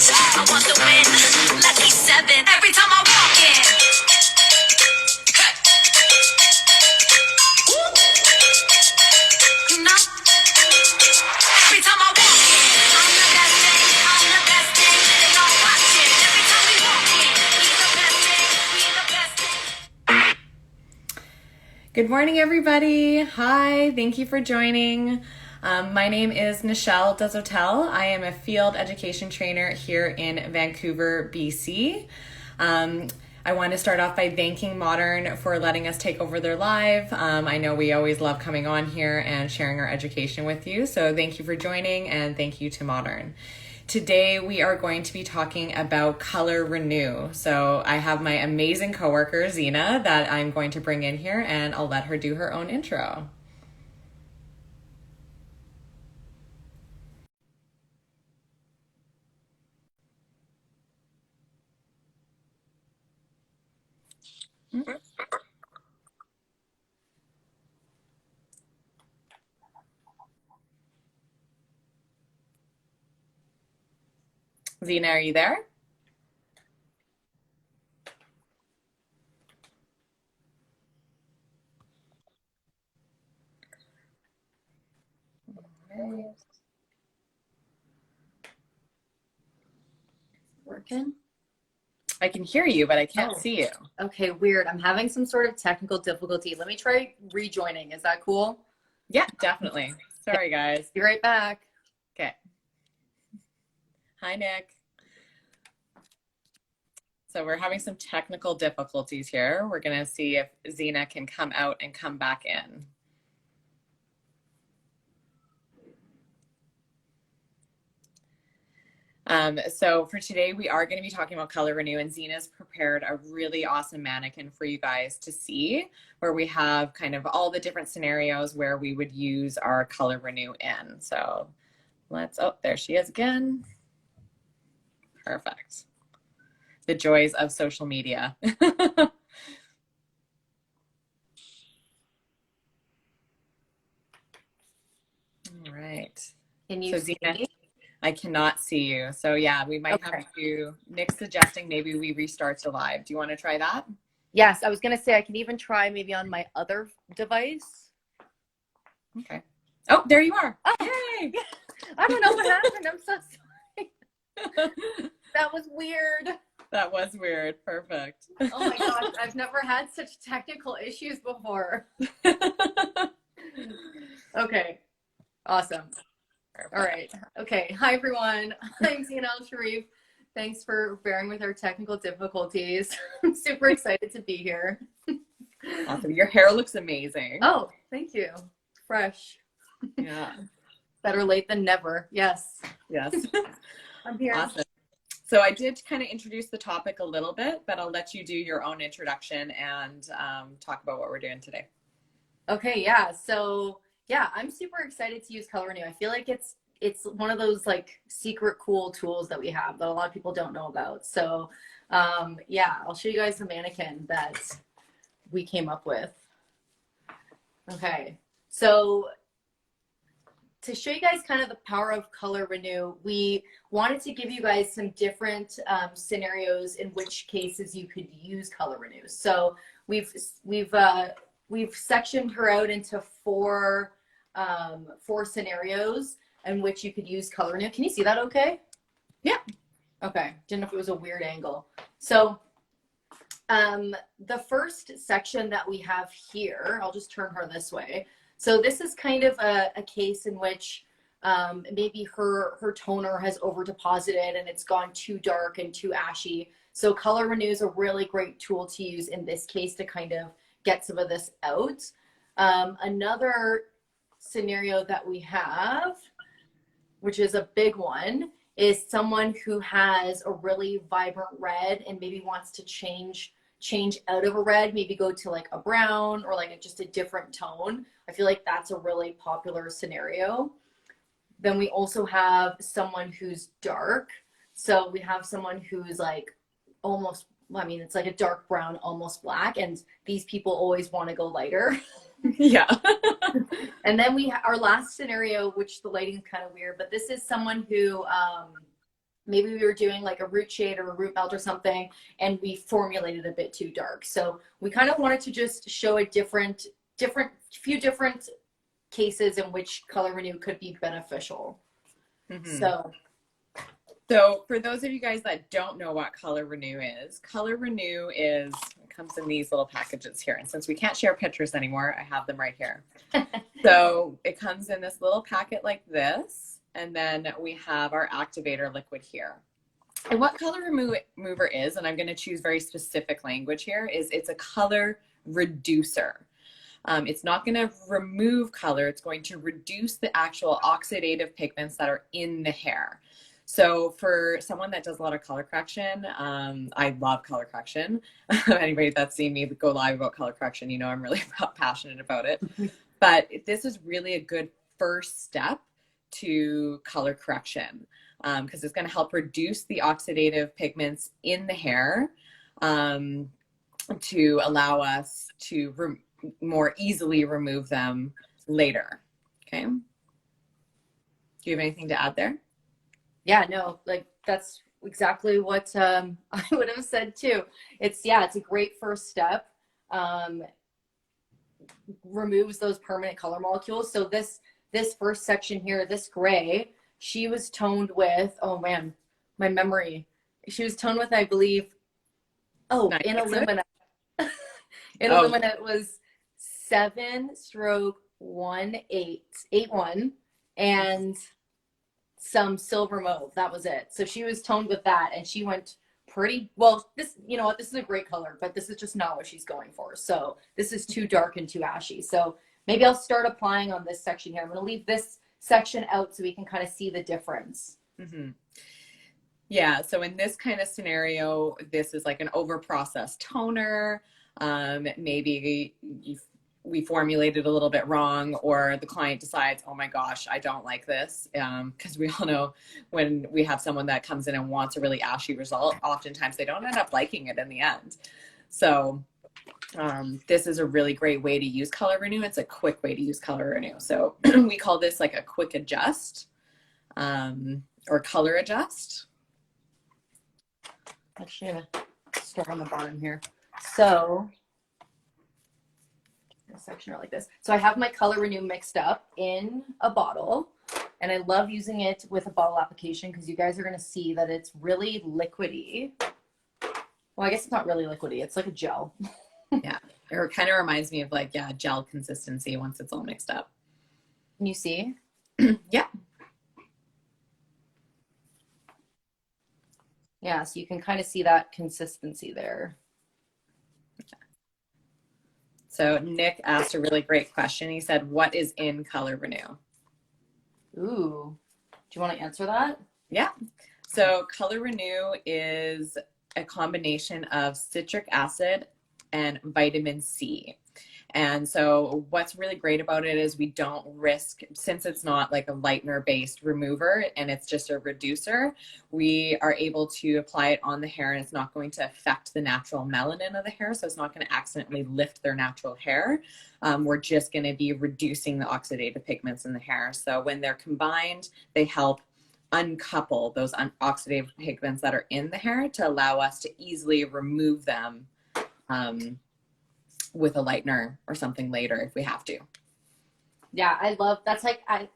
I want the win. Lucky seven. Every time I walk in. You know? Every time I walk in. I'm the best thing. I'm the best thing. They all watching. Every time we walk in. We the best thing. We the best thing. Good morning, everybody. Hi, thank you for joining. My name is Nichelle Desautels. I am a field education trainer here in Vancouver, BC. I want to start off by thanking Modern for letting us take over their live. I know we always love coming on here and sharing our education with you, so thank you for joining and thank you to Modern. Today we are going to be talking about color renew. So I have my amazing coworker Zeina that I'm going to bring in here and I'll let her do her own intro. Zeina, are you there? Working? I can hear you, but I can't see you. Okay, weird. I'm having some sort of technical difficulty. Let me try rejoining. Is that cool? Yeah, definitely. Sorry, guys. Be right back. Okay. Hi, Nick. So we're having some technical difficulties here. We're going to see if Zeina can come out and come back in. So for today, we are going to be talking about color renew, and Zeina's prepared a really awesome mannequin for you guys to see, where we have kind of all the different scenarios where we would use our color renew in. So oh, there she is again. Perfect. The joys of social media. All right. Can you see me? I cannot see you. So yeah, we might have to, Nick's suggesting maybe we restart the live. Do you want to try that? Yes, I was going to say I can even try maybe on my other device. Okay. Oh, there you are. Oh, yay! I don't know what happened. I'm so sorry. That was weird. That was weird. Perfect. Oh my gosh, I've never had such technical issues before. Okay, awesome. Perfect. All right. Okay. Hi, everyone. I'm Zeina El-Sherif. Thanks for bearing with our technical difficulties. I'm super excited to be here. Awesome. Your hair looks amazing. Oh, thank you. Fresh. Yeah. Better late than never. Yes. Yes. I'm here. Awesome. So I did kind of introduce the topic a little bit, but I'll let you do your own introduction and talk about what we're doing today. Okay. Yeah. So yeah, I'm super excited to use Color Renew. I feel like it's one of those like secret cool tools that we have that a lot of people don't know about. So yeah, I'll show you guys the mannequin that we came up with. Okay, so to show you guys kind of the power of Color Renew, we wanted to give you guys some different scenarios in which cases you could use Color Renew. So we've sectioned her out into four scenarios in which you could use Color Renew. Can you see that okay? Yeah. Okay. Didn't know if it was a weird angle. So the first section that we have here, I'll just turn her this way. So this is kind of a case in which maybe her toner has over deposited and it's gone too dark and too ashy. So Color Renew is a really great tool to use in this case to kind of get some of this out. Another scenario that we have, which is a big one, is someone who has a really vibrant red and maybe wants to change out of a red, maybe go to like a brown or like just a different tone. I feel like that's a really popular scenario. Then we also have someone who's dark. So we have someone who's like almost, I mean, it's like a dark brown, almost black. And these people always want to go lighter. Yeah. And then our last scenario, which the lighting is kind of weird, but this is someone who maybe we were doing like a root shade or a root melt or something, and we formulated a bit too dark. So we kind of wanted to just show a few different cases in which color renew could be beneficial. Mm-hmm. So for those of you guys that don't know what Color Renew is, it comes in these little packages here. And since we can't share pictures anymore, I have them right here. So it comes in this little packet like this. And then we have our activator liquid here. And what color remover is, and I'm going to choose very specific language here, is it's a color reducer. It's not going to remove color. It's going to reduce the actual oxidative pigments that are in the hair. So for someone that does a lot of color correction, I love color correction. Anybody that's seen me go live about color correction, you know I'm really passionate about it. But this is really a good first step to color correction because it's going to help reduce the oxidative pigments in the hair to allow us to more easily remove them later. Okay. Do you have anything to add there? Yeah, no, like that's exactly what I would have said too. It's a great first step. Removes those permanent color molecules. So this first section here, this gray, she was toned with, oh man, my memory. She was toned with, I believe, in Illumina. Illumina it was 7/1881 and some silver mauve. That was it. So she was toned with that, and she went pretty well. This, you know what, this is a great color, but this is just not what she's going for. So this is too dark and too ashy. So maybe I'll start applying on this section here. I'm going to leave this section out so we can kind of see the difference. Mm-hmm. Yeah. So in this kind of scenario, this is like an over-processed toner. Maybe we formulated a little bit wrong, or the client decides, oh my gosh, I don't like this. Because we all know when we have someone that comes in and wants a really ashy result, oftentimes they don't end up liking it in the end. So this is a really great way to use Color Renew. It's a quick way to use Color Renew. So we call this like a quick adjust or color adjust. Actually, I'm going to start on the bottom here. So a section like this. So I have my Color Renew mixed up in a bottle, and I love using it with a bottle application because you guys are going to see that it's really liquidy. Well, I guess it's not really liquidy. It's like a gel. Yeah. It kind of reminds me of like, gel consistency once it's all mixed up. Can you see? Yeah. Yeah, so you can kind of see that consistency there. So Nick asked a really great question. He said, what is in Color Renew? Ooh, do you want to answer that? Yeah. So Color Renew is a combination of citric acid and vitamin C. And so what's really great about it is we don't risk, since it's not like a lightener based remover and it's just a reducer, we are able to apply it on the hair and it's not going to affect the natural melanin of the hair. So it's not going to accidentally lift their natural hair. We're just going to be reducing the oxidative pigments in the hair. So when they're combined, they help uncouple those oxidative pigments that are in the hair to allow us to easily remove them with a lightener or something later if we have to. Yeah, I love that's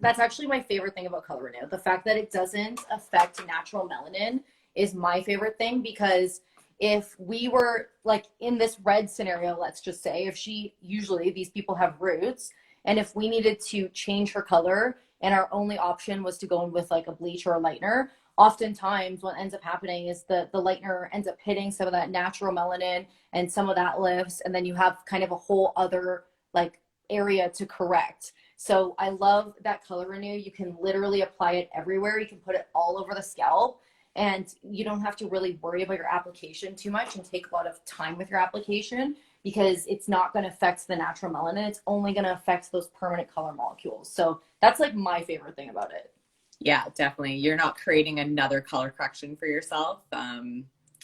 that's actually my favorite thing about Color Renew. The fact that it doesn't affect natural melanin is my favorite thing, because if we were like in this red scenario, let's just say, if usually these people have roots, and if we needed to change her color and our only option was to go in with like a bleach or a lightener, oftentimes what ends up happening is the lightener ends up hitting some of that natural melanin and some of that lifts, and then you have kind of a whole other like area to correct. So I love that Color Renew. You can literally apply it everywhere. You can put it all over the scalp, and you don't have to really worry about your application too much and take a lot of time with your application, because it's not going to affect the natural melanin. It's only going to affect those permanent color molecules. So that's like my favorite thing about it. Yeah, definitely. You're not creating another color correction for yourself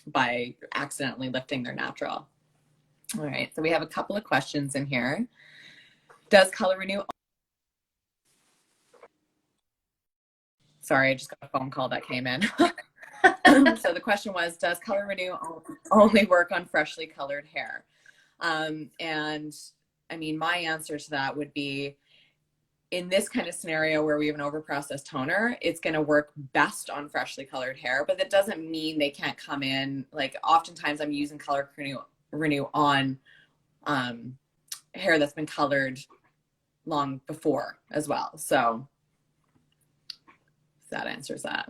by accidentally lifting their natural. All right, so we have a couple of questions in here. Does Color Renew... Sorry, I just got a phone call that came in. So the question was, does Color Renew only work on freshly colored hair? And I mean, my answer to that would be, in this kind of scenario where we have an overprocessed toner, it's going to work best on freshly colored hair, but that doesn't mean they can't come in. Like, oftentimes I'm using Color Renew on hair that's been colored long before as well. So that answers that.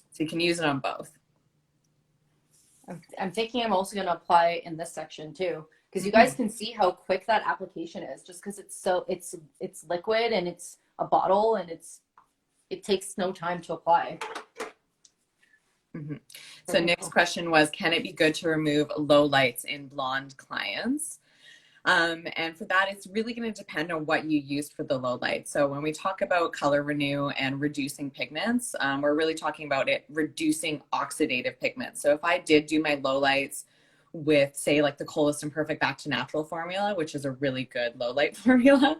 So you can use it on both. I'm thinking I'm also going to apply in this section too, because you guys can see how quick that application is, just because it's liquid and it's a bottle, and it takes no time to apply. Mm-hmm. So Nick's question was, can it be good to remove lowlights in blonde clients? And for that, it's really going to depend on what you used for the low light. So when we talk about Color Renew and reducing pigments, we're really talking about it reducing oxidative pigments. So if I did do my low lights with, say, like the Colistin Perfect Back to Natural formula, which is a really good low light formula,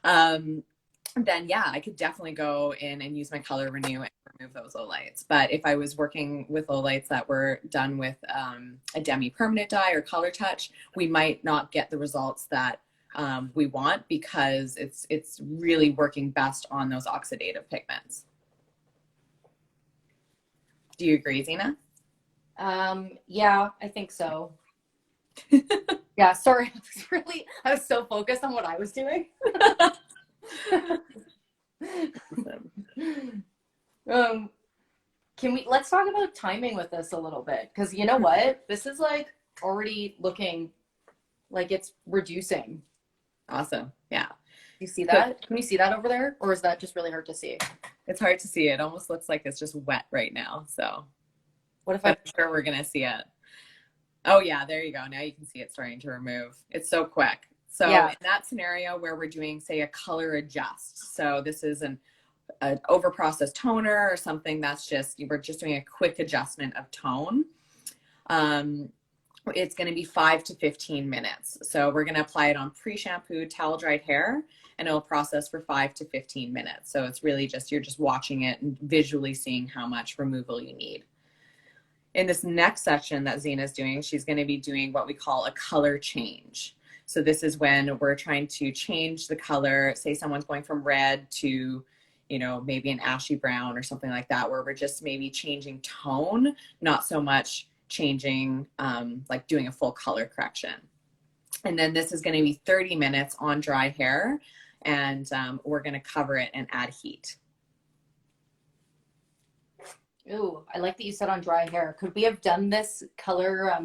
then yeah, I could definitely go in and use my Color Renew and remove those lowlights. But if I was working with lowlights that were done with a demi-permanent dye or color touch, we might not get the results that we want, because it's really working best on those oxidative pigments. Do you agree, Zeina? Yeah, I think so. Yeah, sorry, I was so focused on what I was doing. Let's talk about timing with this a little bit, because you know what, this is like already looking like it's reducing. Awesome. Yeah. You see that? Can you see that over there, or is that just really hard to see? It's hard to see. It almost looks like it's just wet right now. So what if I'm sure we're gonna see it. Oh yeah, there you go. Now you can see it starting to remove. It's so quick. So yeah, in that scenario where we're doing, say, a color adjust, so this is an overprocessed toner or something that's we're just doing a quick adjustment of tone, it's going to be 5 to 15 minutes. So we're going to apply it on pre-shampooed towel dried hair, and it'll process for 5 to 15 minutes. So it's really just, you're just watching it and visually seeing how much removal you need. In this next section that Zeina's doing, she's going to be doing what we call a color change. So this is when we're trying to change the color. Say someone's going from red to, you know, maybe an ashy brown or something like that, where we're just maybe changing tone, not so much changing, like doing a full color correction. And then this is going to be 30 minutes on dry hair, and we're going to cover it and add heat. Ooh, I like that you said on dry hair. Could we have done this color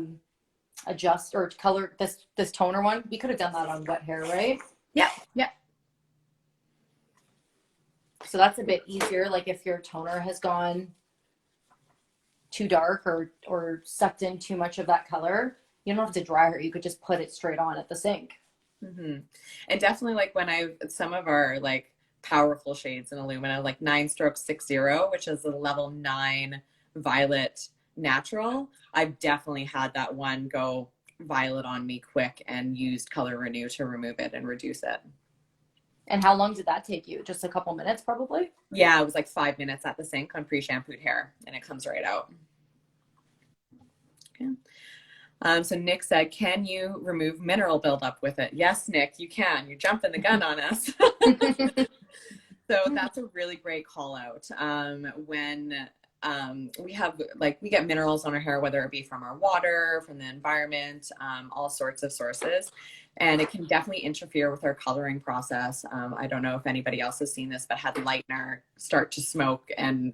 adjust or color this toner one? We could have done that on wet hair, right? Yeah, yeah. So that's a bit easier. Like if your toner has gone too dark or sucked in too much of that color, you don't have to dry her. You could just put it straight on at the sink. Mm-hmm. And definitely, like when some of our like powerful shades in Illumina, like 9 Stroke 60, which is a level 9 violet natural, I've definitely had that one go violet on me quick and used Color Renew to remove it and reduce it. And how long did that take you? Just a couple minutes, probably? Yeah, it was like 5 minutes at the sink on pre-shampooed hair, and it comes right out. Okay. So Nick said, can you remove mineral buildup with it? Yes, Nick, you can. You're jumping the gun on us. So that's a really great call out. When we get minerals on our hair, whether it be from our water, from the environment, all sorts of sources. And it can definitely interfere with our coloring process. I don't know if anybody else has seen this, but had lightener start to smoke and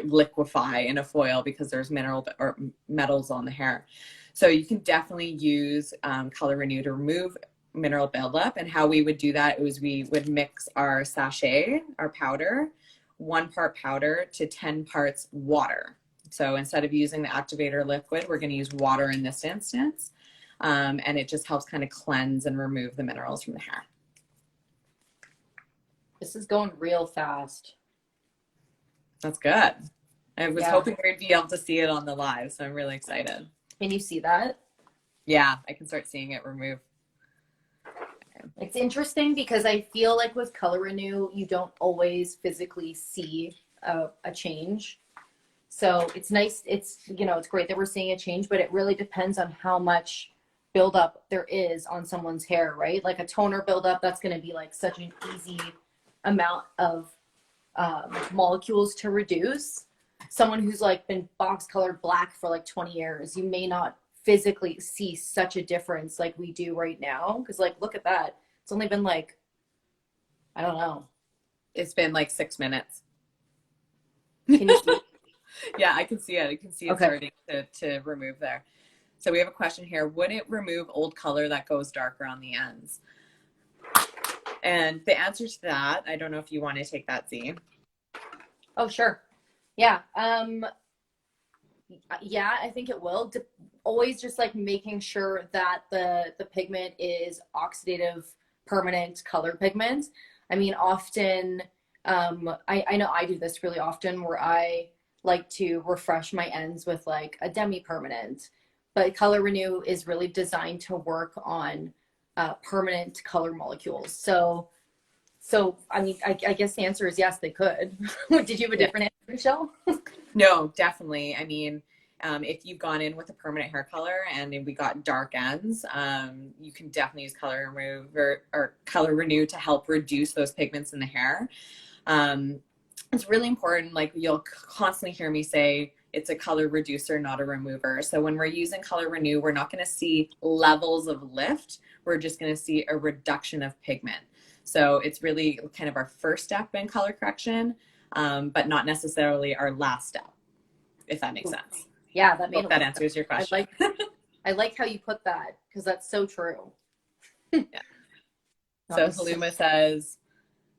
liquefy in a foil because there's mineral or metals on the hair. So you can definitely use Color Renew to remove mineral buildup. And how we would do that is we would mix our sachet, our powder, 1 part powder to 10 parts water. So instead of using the Activator liquid, we're going to use water in this instance. And it just helps kind of cleanse and remove the minerals from the hair. This is going real fast. That's good. I was hoping we'd be able to see it on the live, so I'm really excited. Can you see that? Yeah, I can start seeing it remove. It's interesting because I feel like with Color Renew, you don't always physically see a change. So it's nice. It's, it's great that we're seeing a change, but it really depends on how much buildup there is on someone's hair, right? Like a toner buildup, that's going to be like such an easy amount of molecules to reduce. Someone who's like been box colored black for like 20 years, you may not physically see such a difference like we do right now. Because like, look at that. It's only been like, I don't know. It's been like 6 minutes. Can you see? Yeah, I can see it. I can see it Okay. starting to remove there. So we have a question here. Would it remove old color that goes darker on the ends? And the answer to that, I don't know if you want to take that, Z. Oh, sure. Yeah. Yeah, I think it will. Always just like making sure that the pigment is oxidative, permanent color pigment. I mean, often, I know I do this really often where I like to refresh my ends with like a demi-permanent, but Color Renew is really designed to work on permanent color molecules. So I mean, I guess the answer is yes, they could. Did you have a different answer, Michelle? No, definitely. I mean, if you've gone in with a permanent hair color and we got dark ends, you can definitely use Color Remove or Color Renew to help reduce those pigments in the hair. It's really important. Like you'll constantly hear me say, it's a color reducer, not a remover. So when we're using Color Renew, we're not going to see levels of lift. We're just going to see a reduction of pigment. So it's really kind of our first step in color correction, but not necessarily our last step, if that makes sense. Yeah, that made Hope that answers your question. I like how you put that because that's so true. Yeah. So Haluma says,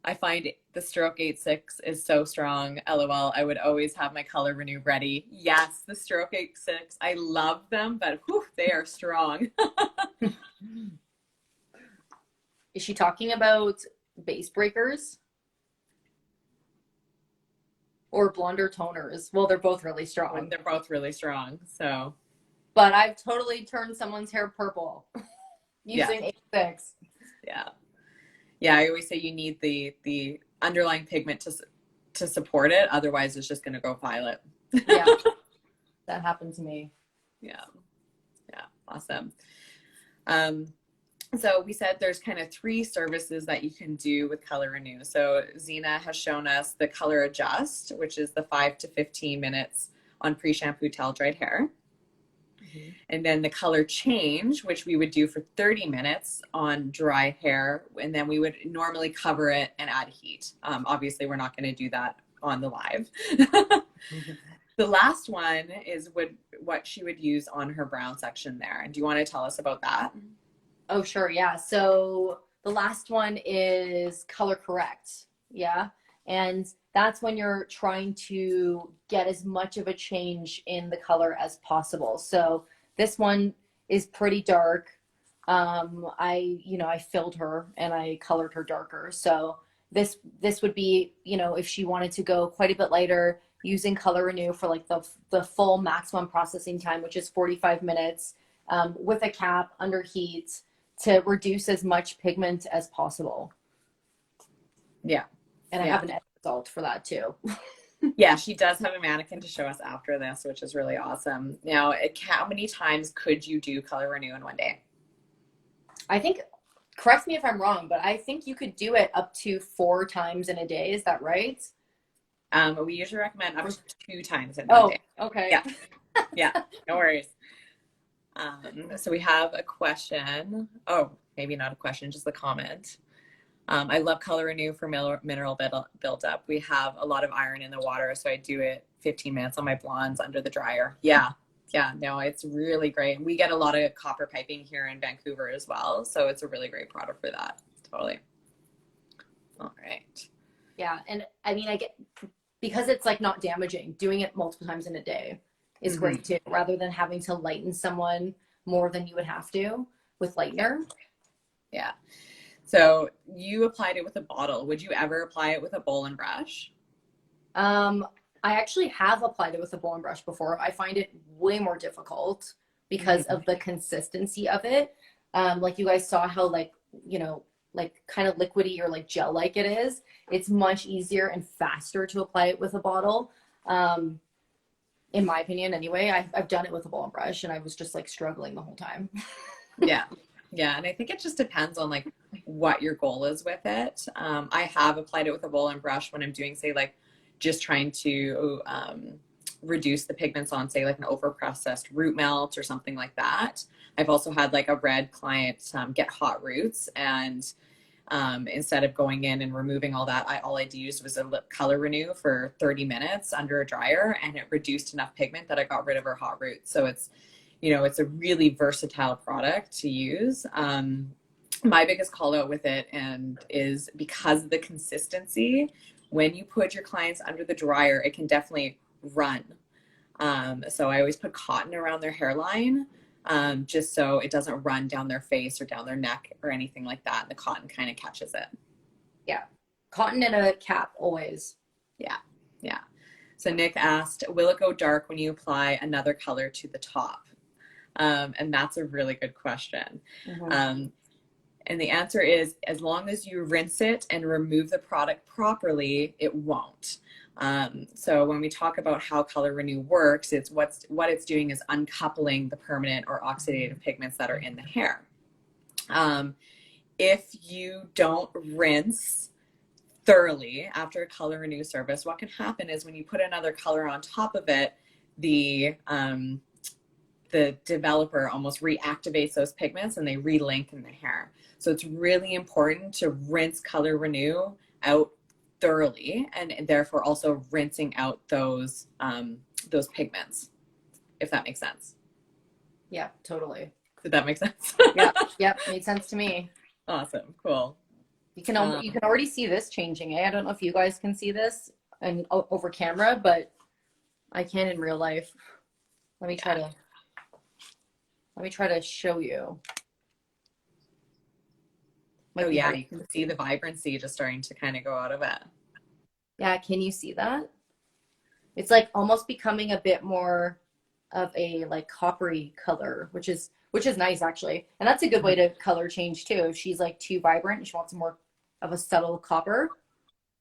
I find the Stroke 86 is so strong. LOL. I would always have my Color Renew ready. Yes, the Stroke 86. I love them, but whew, they are strong. Is she talking about base breakers or blonder toners? Well, they're both really strong. They're both really strong. So, but I've totally turned someone's hair purple using 86. Yeah. Yeah, I always say you need the underlying pigment to support it. Otherwise, it's just going to go violet. Yeah, that happened to me. Yeah. Yeah. Awesome. So we said there's kind of 3 services that you can do with Color Renew. So Zeina has shown us the Color Adjust, which is the 5 to 15 minutes on pre-shampoo towel dried hair. Mm-hmm. And then the Color Change, which we would do for 30 minutes on dry hair. And then we would normally cover it and add heat. Obviously, we're not going to do that on the live. Mm-hmm. The last one is what she would use on her brown section there. And do you want to tell us about that? Oh, sure. Yeah. So the last one is Color Correct. Yeah. And that's when you're trying to get as much of a change in the color as possible. So this one is pretty dark. I filled her and I colored her darker. So this would be, if she wanted to go quite a bit lighter, using Color Renew for like the full maximum processing time, which is 45 minutes, with a cap under heat, to reduce as much pigment as possible. Yeah. And I have an end result for that too. Yeah, she does have a mannequin to show us after this, which is really awesome. Now, how many times could you do Color Renew in one day? I think, correct me if I'm wrong, but I think you could do it up to 4 times in a day. Is that right? We usually recommend up to 2 times in one day. Okay. Yeah. Yeah, no worries. So we have a question. Oh, maybe not a question, just a comment. I love Color Renew for mineral buildup. We have a lot of iron in the water, so I do it 15 minutes on my blondes under the dryer. Yeah, no, it's really great. We get a lot of copper piping here in Vancouver as well, so it's a really great product for that. Totally. All right. Yeah, and I mean, because it's like not damaging, doing it multiple times in a day is mm-hmm. great too, rather than having to lighten someone more than you would have to with lightener. Yeah. So you applied it with a bottle. Would you ever apply it with a bowl and brush? I actually have applied it with a bowl and brush before. I find it way more difficult because mm-hmm. of the consistency of it. Like you guys saw how like like kind of liquidy or like gel like it is, it's much easier and faster to apply it with a bottle. In my opinion anyway. I've done it with a ball and brush and I was just like struggling the whole time. Yeah. Yeah. And I think it just depends on like what your goal is with it. I have applied it with a bowl and brush when I'm doing, say, like just trying to reduce the pigments on, say, like an overprocessed root melt or something like that. I've also had like a red client get hot roots, and instead of going in and removing all that, all I'd used was a lip color renew for 30 minutes under a dryer, and it reduced enough pigment that I got rid of her hot roots. So it's, you know, it's a really versatile product to use. My biggest call out with it is because of the consistency. When you put your clients under the dryer, it can definitely run. So I always put cotton around their hairline, just so it doesn't run down their face or down their neck or anything like that. And the cotton kind of catches it. Yeah. Cotton in a cap always. Yeah. Yeah. So Nick asked, will it go dark when you apply another color to the top? And that's a really good question. Mm-hmm. And the answer is, as long as you rinse it and remove the product properly, it won't. So when we talk about how Color Renew works, it's what it's doing is uncoupling the permanent or oxidative pigments that are in the hair. If you don't rinse thoroughly after a Color Renew service, what can happen is when you put another color on top of it, the developer almost reactivates those pigments and they re-lengthen the hair. So it's really important to rinse Color Renew out thoroughly, and therefore also rinsing out those pigments, if that makes sense. Yeah, totally. Did that make sense? Yep, made sense to me. Awesome, cool. You can already see this changing. I don't know if you guys can see this and over camera, but I can in real life. Let me try to show you. Oh yeah, you can see the vibrancy just starting to kind of go out of it. Yeah, can you see that? It's like almost becoming a bit more of a like coppery color, which is nice actually. And that's a good way to color change too. If she's like too vibrant and she wants more of a subtle copper.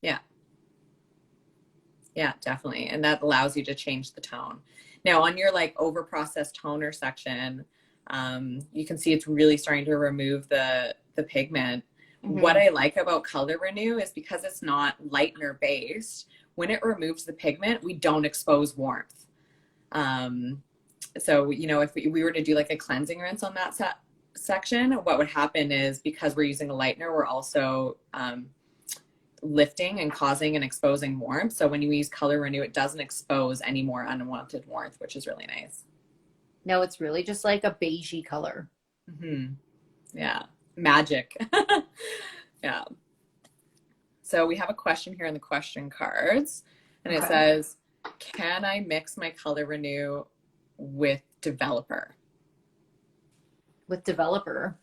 Yeah. Yeah, definitely. And that allows you to change the tone. Now on your like over processed toner section, you can see it's really starting to remove the pigment. Mm-hmm. What I like about Color Renew is because it's not lightener based, when it removes the pigment, we don't expose warmth. So, you know, if we were to do like a cleansing rinse on that section, what would happen is, because we're using a lightener, we're also lifting and causing and exposing warmth. So when you use Color Renew, it doesn't expose any more unwanted warmth, which is really nice. No, it's really just like a beigey color. Mm-hmm. Yeah. Magic. Yeah. So we have a question here in the question cards, and it says, can I mix my Color Renew with developer? With developer?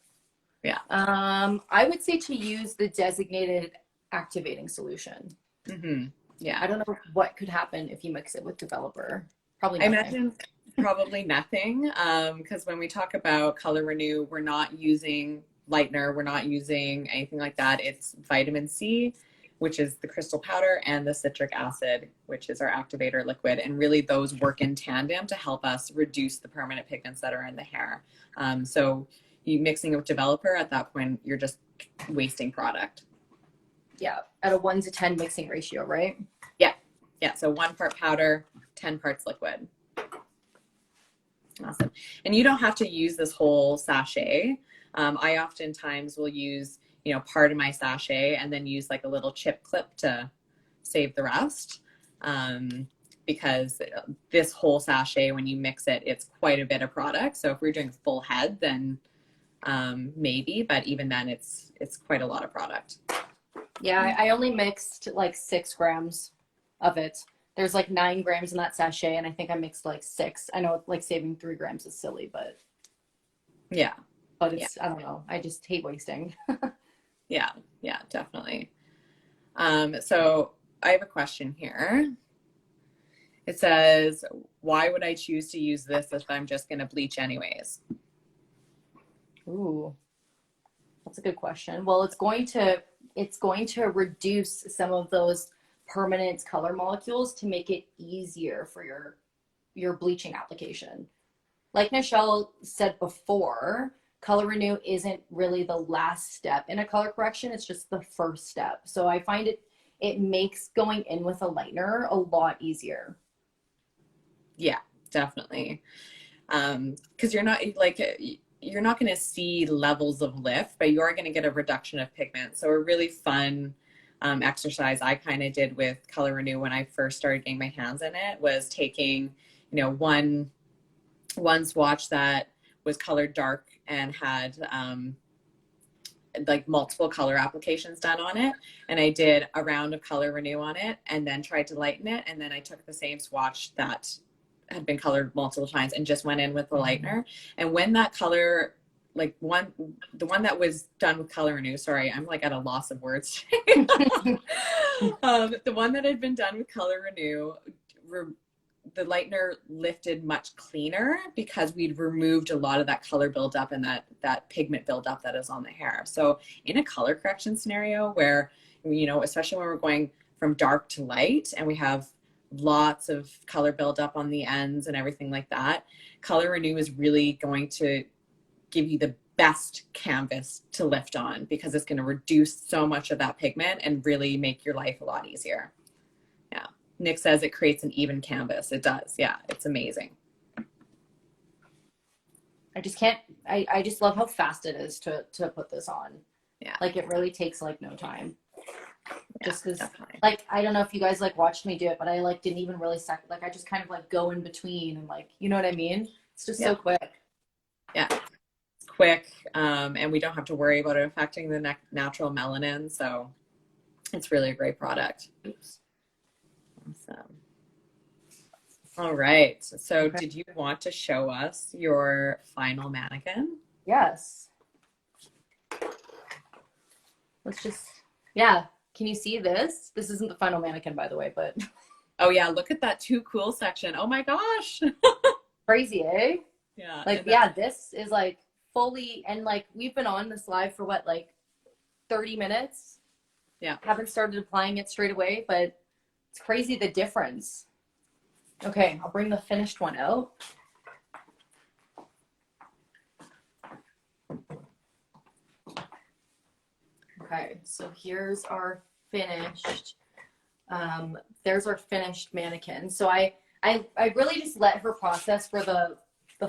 Yeah. I would say to use the designated activating solution. Mm-hmm. Yeah. I don't know what could happen if you mix it with developer. Probably nothing. I imagine probably nothing, because when we talk about Color Renew, we're not using lightener, we're not using anything like that. It's vitamin C, which is the crystal powder, and the citric acid, which is our activator liquid. And really those work in tandem to help us reduce the permanent pigments that are in the hair. So you mixing it with developer, at that point, you're just wasting product. Yeah, at a 1-to-10 mixing ratio, right? Yeah. Yeah, so 1 part powder, 10 parts liquid. Awesome. And you don't have to use this whole sachet. I oftentimes will use, you know, part of my sachet and then use like a little chip clip to save the rest. Because this whole sachet, when you mix it, it's quite a bit of product. So if we're doing full head, then maybe, but even then it's quite a lot of product. Yeah, I only mixed like 6 grams of it. There's like 9 grams in that sachet, and I think I mixed like 6. I know like saving 3 grams is silly, but yeah. But it's, I don't know. I just hate wasting. Yeah, definitely. So I have a question here. It says, why would I choose to use this if I'm just going to bleach anyways? Ooh. That's a good question. Well, it's going to reduce some of those permanent color molecules to make it easier for your bleaching application. Like Nichelle said before, color renew isn't really the last step in a color correction. It's just the first step. So I find it makes going in with a lightener a lot easier. Yeah, definitely. Because you're not going to see levels of lift, but you're going to get a reduction of pigment. So a really fun exercise I kind of did with Color Renew when I first started getting my hands in it was taking, one swatch that was colored dark and had like multiple color applications done on it, and I did a round of Color Renew on it and then tried to lighten it, and then I took the same swatch that had been colored multiple times and just went in with the lightener. And when that color, the one that was done with Color Renew, sorry, I'm like at a loss of words. The one that had been done with Color Renew, the lightener lifted much cleaner because we'd removed a lot of that color buildup and that pigment buildup that is on the hair. So in a color correction scenario where, especially when we're going from dark to light and we have lots of color buildup on the ends and everything like that, Color Renew is really going to give you the best canvas to lift on because it's going to reduce so much of that pigment and really make your life a lot easier. Yeah. Nick says it creates an even canvas. It does. Yeah. It's amazing. I just love how fast it is to put this on. Yeah. Like it really takes like no time. Yeah, Just because, definitely. like, I don't know if you guys like watched me do it, but I like didn't even really I just kind of like go in between and like, you know what I mean? It's just so quick. Yeah, it's quick, and we don't have to worry about it affecting the natural melanin. So it's really a great product. Oops. Awesome. All right. So Okay. did you want to show us your final mannequin? Yes. Let's just, yeah. Can you see this? This isn't the final mannequin, by the way, but Oh yeah, look at that too cool section. Oh my gosh. crazy, eh? Yeah. Like, yeah, this is like fully, and like we've been on this live for what, like 30 minutes? Yeah. Haven't started applying it straight away, but it's crazy the difference. Okay, I'll bring the finished one out. Okay, so here's our finished, there's our finished mannequin. So I really just let her process for the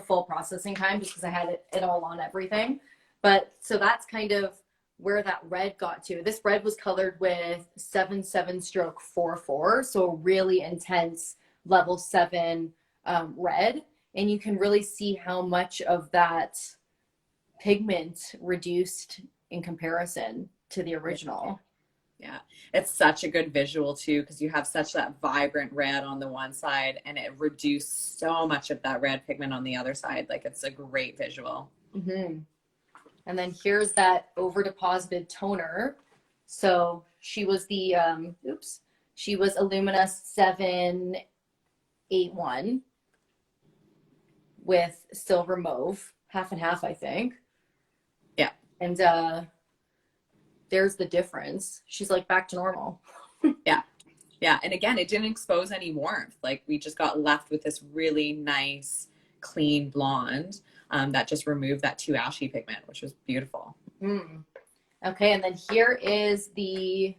full processing time just because I had it all on everything. But so that's kind of where that red got to. This red was colored with 77/44, so a really intense level 7 red. And you can really see how much of that pigment reduced in comparison to the original. Yeah, it's such a good visual too because you have such that vibrant red on the one side and it reduced so much of that red pigment on the other side. Like it's a great visual. Mm-hmm. And then here's that over deposited toner. So she was the she was Illumina 781 with silver mauve, half and half, I think. Yeah. And there's the difference. She's like back to normal. Yeah. Yeah. And again, it didn't expose any warmth. Like we just got left with this really nice, clean blonde that just removed that too ashy pigment, which was beautiful. Mm. Okay. And then here is so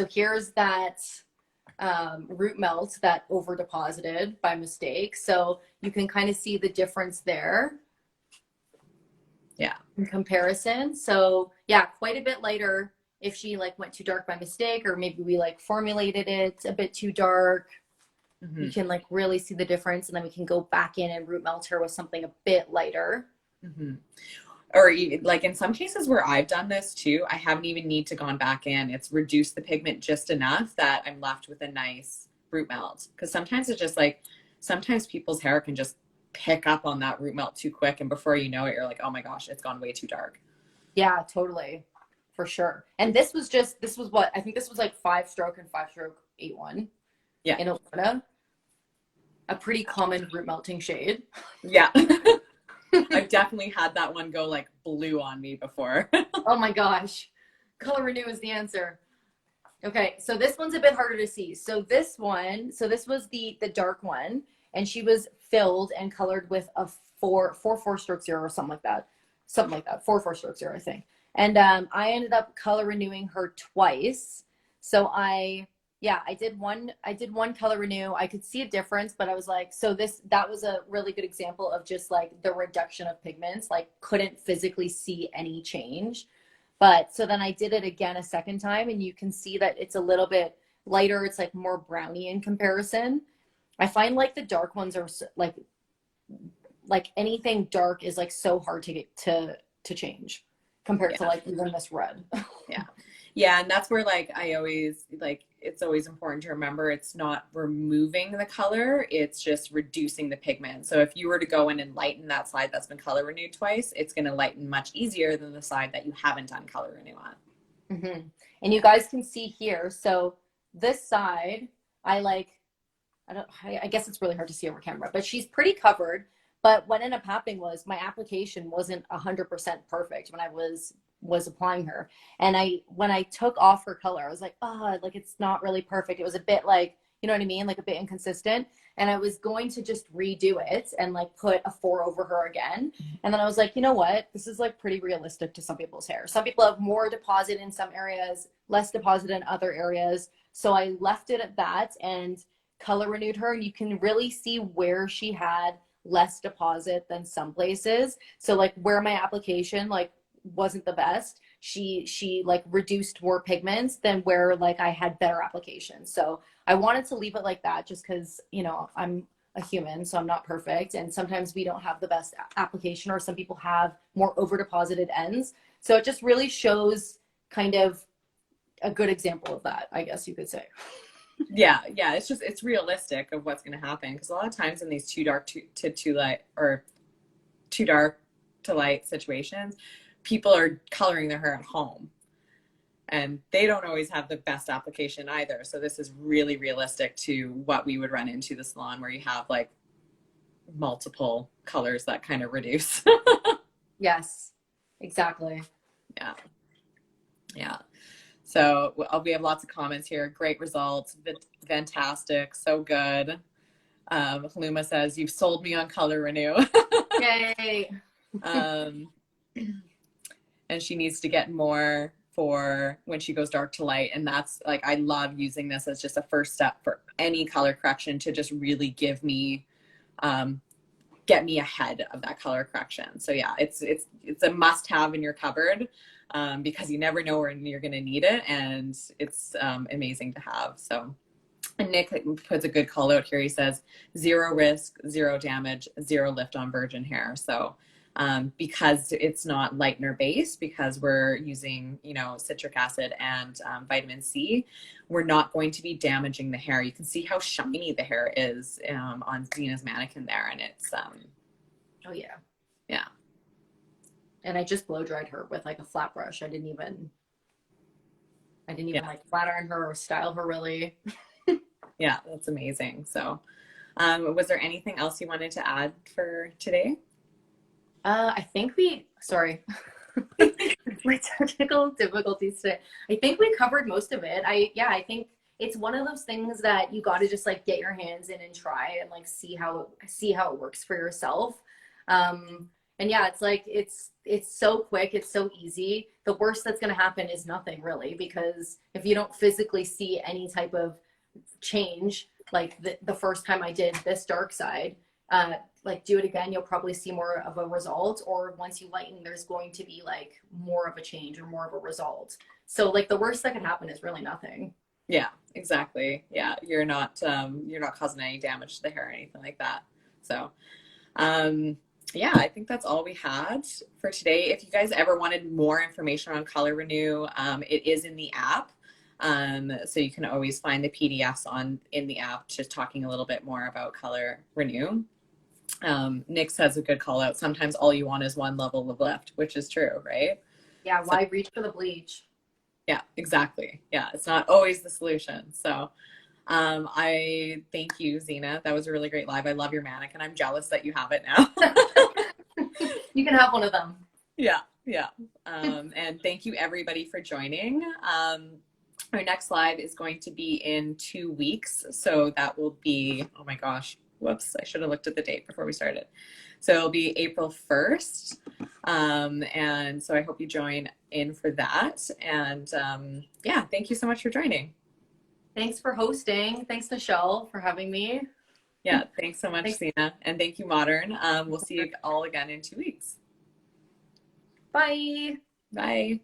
here's that root melt that over deposited by mistake. So you can kind of see the difference there. Yeah. In comparison. So yeah, quite a bit lighter if she like went too dark by mistake, or maybe we like formulated it a bit too dark. Mm-hmm. You can like really see the difference, and then we can go back in and root melt her with something a bit lighter. Mm-hmm. Or like in some cases where I've done this too, I haven't even need to gone back in. It's reduced the pigment just enough that I'm left with a nice root melt. Because sometimes it's just like, sometimes people's hair can just pick up on that root melt too quick, and before you know it, you're like, oh my gosh, it's gone way too dark. Yeah, totally, for sure. And this was what I think this was like 5-stroke and 5-stroke 8-1. Yeah, in Alberta, a pretty common root melting shade. Yeah. I've definitely had that one go like blue on me before. Oh my gosh. Color renew is the answer. Okay, so this one's a bit harder to see. So this was the dark one, and she was filled and colored with a 4 stroke 0 or something like that. Something like that. 4 stroke 0, I think. And I ended up color renewing her twice. So I did one color renew. I could see a difference, but I was like, that was a really good example of just like the reduction of pigments, like couldn't physically see any change. But so then I did it again a second time, and you can see that it's a little bit lighter. It's like more browny in comparison. I find like the dark ones are like anything dark is like so hard to get to change compared to like even this red. Yeah, and that's where like I always like it's always important to remember it's not removing the color, it's just reducing the pigment. So if you were to go in and lighten that side that's been color renewed twice, it's going to lighten much easier than the side that you haven't done color renew on. Mm-hmm. And you guys can see here, so this side, I guess it's really hard to see over camera, but she's pretty covered. But what ended up happening was my application wasn't 100% perfect when I was applying her. And when I took off her color, I was like, like it's not really perfect. It was a bit like, you know what I mean? Like a bit inconsistent. And I was going to just redo it and like put a 4 over her again. And then I was like, you know what? This is like pretty realistic to some people's hair. Some people have more deposit in some areas, less deposit in other areas. So I left it at that and color renewed her. And you can really see where she had less deposit than some places. So like where my application like wasn't the best, she like reduced more pigments than where like I had better application. So I wanted to leave it like that just because, you know, I'm a human, so I'm not perfect. And sometimes we don't have the best application, or some people have more over deposited ends. So it just really shows kind of a good example of that, I guess you could say. Yeah, it's realistic of what's going to happen, because a lot of times in these too dark to too light or too dark to light situations, people are coloring their hair at home and they don't always have the best application either. So this is really realistic to what we would run into the salon, where you have like multiple colors that kind of reduce. Yes, exactly. Yeah. So we have lots of comments here. Great results. Fantastic. So good. Haluma says, you've sold me on color renew. Yay. And she needs to get more for when she goes dark to light. And that's like, I love using this as just a first step for any color correction to just really give me, get me ahead of that color correction. So yeah, it's a must have in your cupboard, because you never know when you're going to need it. And it's amazing to have. So, and Nick puts a good call out here. He says, 0 risk, 0 damage, 0 lift on virgin hair. So because it's not lightener based, because we're using, you know, citric acid and vitamin C, we're not going to be damaging the hair. You can see how shiny the hair is on Zeina's mannequin there. And it's, oh yeah. Yeah. And I just blow dried her with like a flat brush. I didn't even like flat iron her or style her really. Yeah, that's amazing. So, was there anything else you wanted to add for today? I think sorry, my technical difficulties today. I think we covered most of it. I think it's one of those things that you got to just like get your hands in and try and like see how it works for yourself. And yeah, it's like, it's so quick. It's so easy. The worst that's going to happen is nothing really, because if you don't physically see any type of change, like the first time I did this dark side, like do it again, you'll probably see more of a result. Or once you lighten, there's going to be like more of a change or more of a result. So like the worst that can happen is really nothing. Yeah, exactly. Yeah. You're not causing any damage to the hair or anything like that. So, yeah, I think that's all we had for today. If you guys ever wanted more information on Color Renew, it is in the app. So you can always find the PDFs in the app, just talking a little bit more about Color Renew. Nick says a good call out. Sometimes all you want is one level of lift, which is true, right? Yeah, why reach for the bleach? Yeah, exactly. Yeah, it's not always the solution. So I thank you, Zeina. That was a really great live. I love your mannequin. I'm jealous that you have it now. You can have one of them. Yeah, yeah. And thank you everybody for joining. Our next live is going to be in 2 weeks. So that will be, oh my gosh, whoops, I should have looked at the date before we started. So it'll be April 1st. And so I hope you join in for that. And yeah, thank you so much for joining. Thanks for hosting. Thanks, Nichelle, for having me. Yeah, thanks so much, Thanks. Zeina. And thank you, Modern. We'll see you all again in 2 weeks. Bye. Bye.